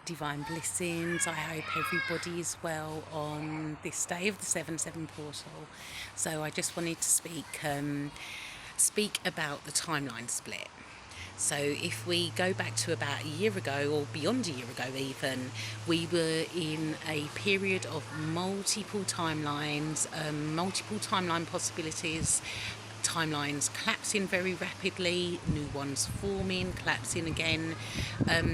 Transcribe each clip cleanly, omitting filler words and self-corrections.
Divine blessings. I hope everybody is well on this day of the 7/7 portal. So I just wanted to speak about the timeline split. So if we go back to about a year ago, or beyond a year ago even, we were in a period of multiple timelines, multiple timeline possibilities, timelines collapsing very rapidly, new ones forming, collapsing again.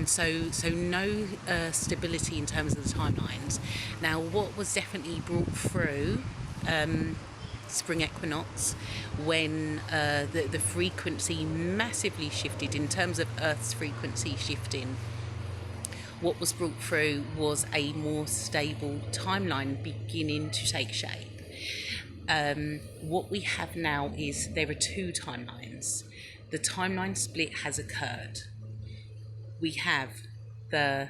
So no stability in terms of the timelines. Now, what was definitely brought through spring equinox, when the frequency massively shifted in terms of Earth's frequency shifting. What was brought through was a more stable timeline beginning to take shape. What we have now is there are two timelines. The timeline split has occurred. We have the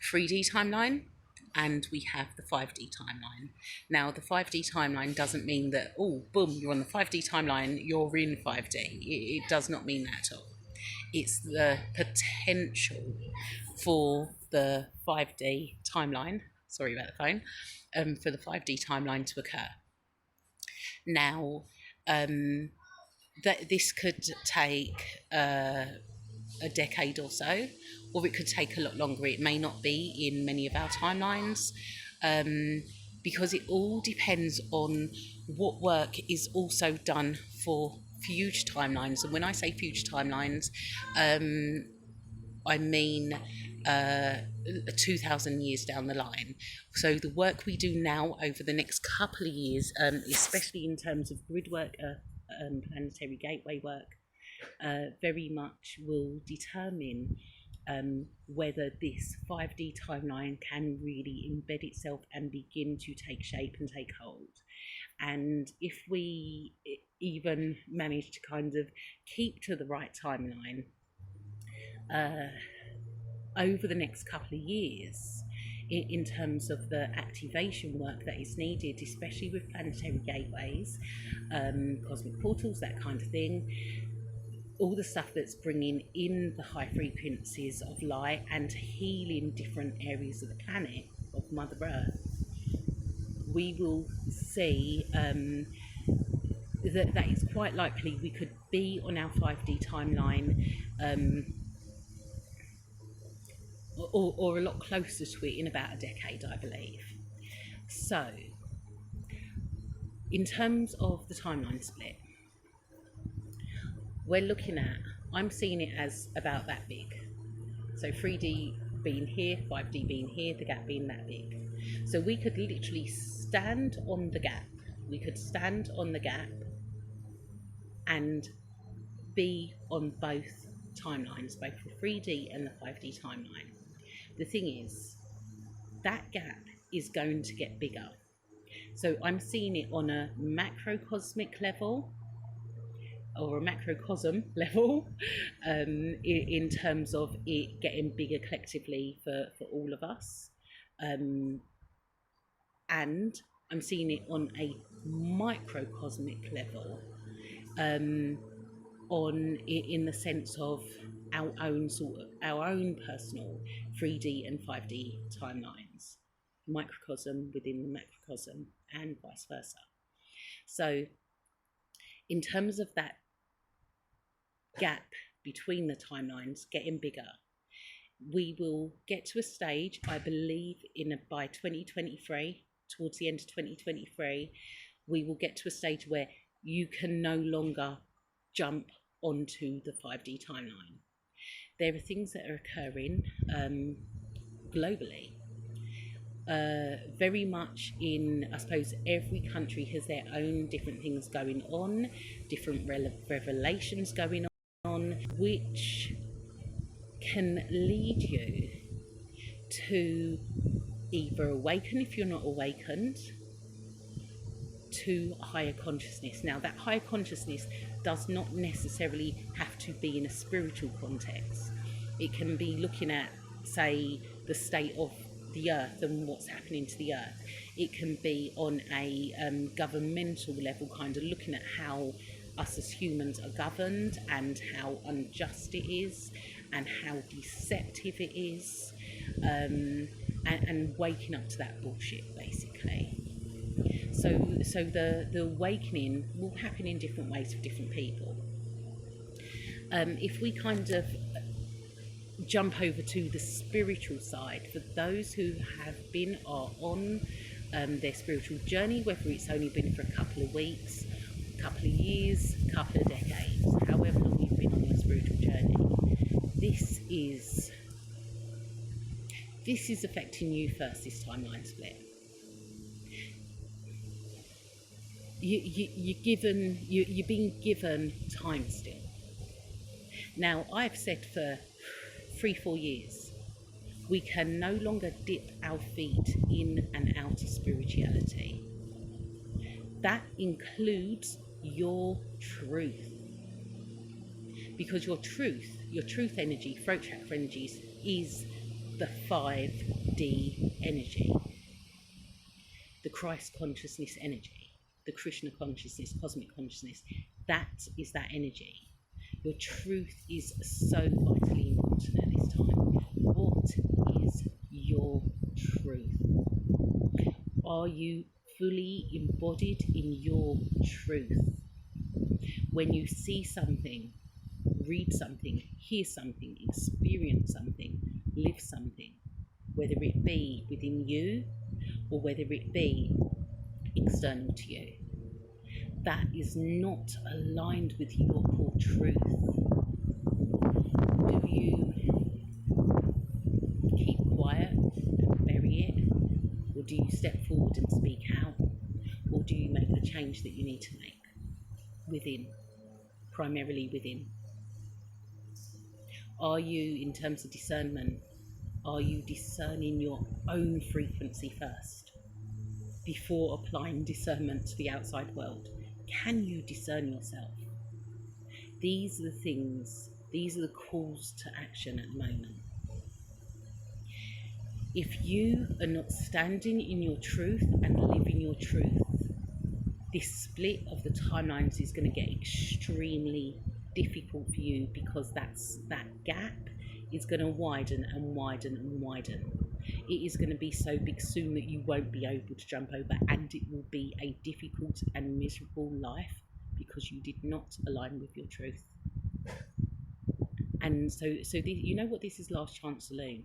3D timeline and we have the 5D timeline. Now, the 5D timeline doesn't mean that, oh, boom, you're on the 5D timeline, you're in 5D. It does not mean that at all. It's the potential for the 5D timeline, sorry about the phone, for the 5D timeline to occur. Now, this could take a decade or so, or it could take a lot longer. It may not be in many of our timelines, because it all depends on what work is also done for future timelines. And when I say future timelines, I mean 2,000 years down the line. So the work we do now over the next couple of years, especially in terms of grid work, planetary gateway work, very much will determine whether this 5D timeline can really embed itself and begin to take shape and take hold. And if we even manage to kind of keep to the right timeline over the next couple of years, in terms of the activation work that is needed, especially with planetary gateways, cosmic portals, that kind of thing, all the stuff that's bringing in the high frequencies of light and healing different areas of the planet, of Mother Earth, we will see that it's quite likely we could be on our 5D timeline, or a lot closer to it in about a decade, I believe. So, in terms of the timeline split, we're looking at, I'm seeing it as about that big. So 3D being here, 5D being here, the gap being that big. So we could literally stand on the gap. We could stand on the gap and be on both timelines, both the 3D and the 5D timeline. The thing is, that gap is going to get bigger. So I'm seeing it on a macrocosmic level, or a macrocosm level, in terms of it getting bigger collectively for all of us. And I'm seeing it on a microcosmic level, in the sense of our own personal 3D and 5D timelines, microcosm within the macrocosm and vice versa. So in terms of that gap between the timelines getting bigger, we will get to a stage, I believe, by 2023, towards the end of 2023, we will get to a stage where you can no longer jump onto the 5D timeline. There are things that are occurring globally, very much in, I suppose, every country has their own different things going on, different revelations going on, which can lead you to either awaken, if you're not awakened, to higher consciousness. Now, that higher consciousness does not necessarily have to be in a spiritual context. It can be looking at, say, the state of the earth and what's happening to the earth. It can be on a governmental level, kind of looking at how us as humans are governed and how unjust it is, and how deceptive it is, and waking up to that bullshit basically. So the awakening will happen in different ways for different people. If we kind of jump over to the spiritual side, for those who have been or on their spiritual journey, whether it's only been for a couple of weeks, a couple of years, a couple of decades, however long you've been on your spiritual journey, this is affecting you first, this timeline split. You're being given time still. Now, I've said for 3-4 years, we can no longer dip our feet in and out of spirituality. That includes your truth. Because your truth energy, throat chakra energies, is the 5D energy, the Christ consciousness energy, the Krishna consciousness, cosmic consciousness. That is that energy. Your truth is so vitally important at this time. What is your truth? Are you fully embodied in your truth? When you see something, read something, hear something, experience something, live something, whether it be within you or whether it be external to you, that is not aligned with your core truth. Do you keep quiet and bury it? Or do you step forward and speak out? Or do you make the change that you need to make within, primarily within? Are you, in terms of discernment, are you discerning your own frequency first before applying discernment to the outside world? Can you discern yourself? These are the things, these are the calls to action at the moment. If you are not standing in your truth and living your truth, this split of the timelines is going to get extremely difficult for you, because that gap is going to widen and widen and widen. It is going to be so big soon that you won't be able to jump over, and it will be a difficult and miserable life because you did not align with your truth. And so you know what this is, Last Chance Saloon.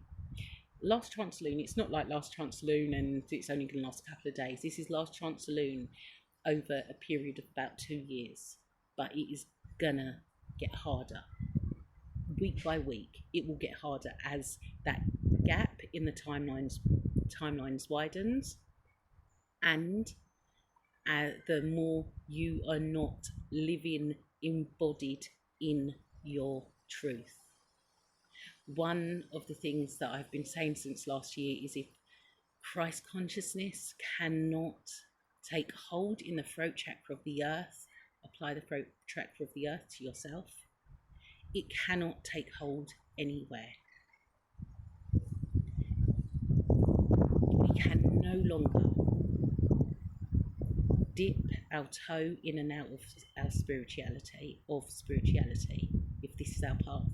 Last Chance Saloon, it's not like Last Chance Saloon and it's only going to last a couple of days. This is Last Chance Saloon over a period of about 2 years, but it is gonna get harder. Week by week, it will get harder as that gap in the timelines widens, and the more you are not living embodied in your truth. One of the things that I've been saying since last year is, if Christ consciousness cannot take hold in the throat chakra of the earth, apply the throat chakra of the earth to yourself, it cannot take hold anywhere. We can no longer dip our toe in and out of our spirituality, if this is our path.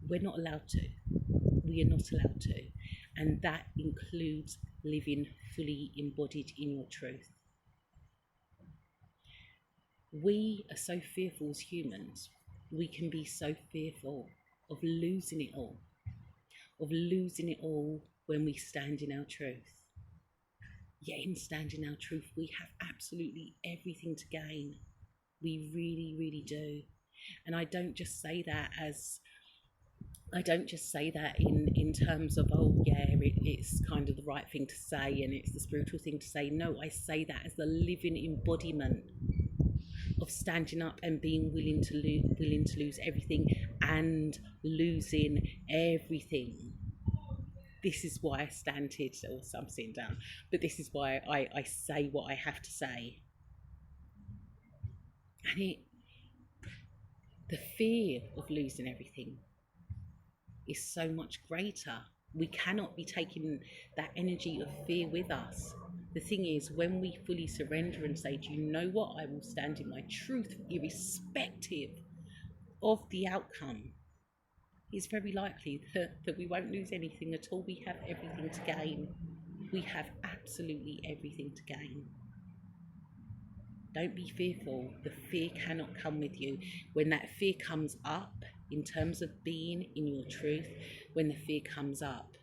We're not allowed to. We are not allowed to. And that includes living fully embodied in your truth. We are so fearful as humans. We can be so fearful of losing it all, when we stand in our truth. Yet in standing in our truth, we have absolutely everything to gain. We really, really do. And I don't just say that in terms of, oh yeah, it's kind of the right thing to say and it's the spiritual thing to say. No, I say that as the living embodiment of standing up and being willing to lose everything and losing everything. This is why I stand here, or I'm sitting down, but this is why I say what I have to say. And the fear of losing everything is so much greater. We cannot be taking that energy of fear with us. The thing is, when we fully surrender and say, do you know what, I will stand in my truth irrespective of the outcome, it's very likely that we won't lose anything at all. We have everything to gain. We have absolutely everything to gain. Don't be fearful. The fear cannot come with you. When that fear comes up, in terms of being in your truth, when the fear comes up,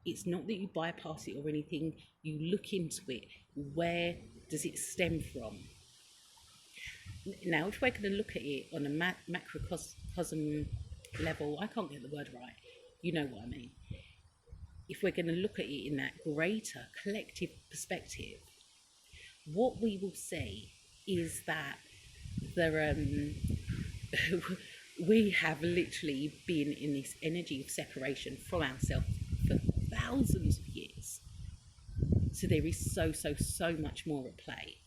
it's not that you bypass it or anything. You look into it. Where does it stem from? Now, if we're going to look at it on a macrocosm level, I can't get the word right. You know what I mean. If we're going to look at it in that greater collective perspective, what we will see is that there we have literally been in this energy of separation from ourselves for thousands of years. So there is so much more at play.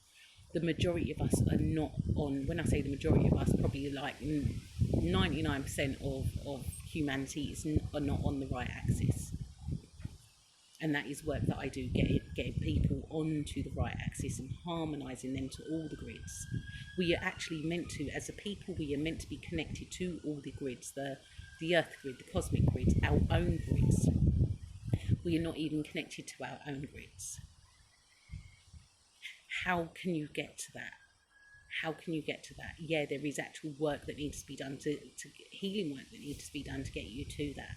The majority of us are not on, when I say the majority of us, probably like 99% of humanity are not on the right axis. And that is work that I do, getting people onto the right axis and harmonising them to all the grids. We are actually meant to, as a people, we are meant to be connected to all the grids, the earth grid, the cosmic grids, our own grids. We are not even connected to our own grids. How can you get to that? How can you get to that? Yeah, there is actual work that needs to be done, to healing work that needs to be done to get you to that.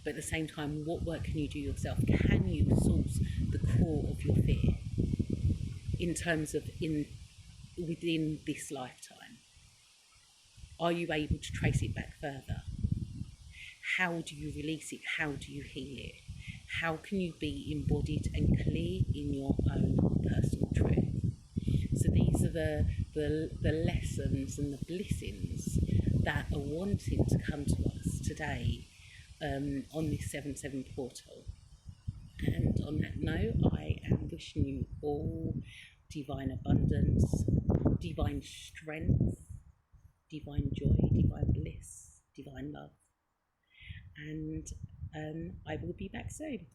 But at the same time, what work can you do yourself? Can you source the core of your fear in terms of within this lifetime? Are you able to trace it back further? How do you release it? How do you heal it? How can you be embodied and clear in your own personal truth? So these are the lessons and the blessings that are wanting to come to us today on this 7/7 portal. And on that note, I am wishing you all divine abundance, divine strength, divine joy, divine bliss, divine love. And I will be back soon.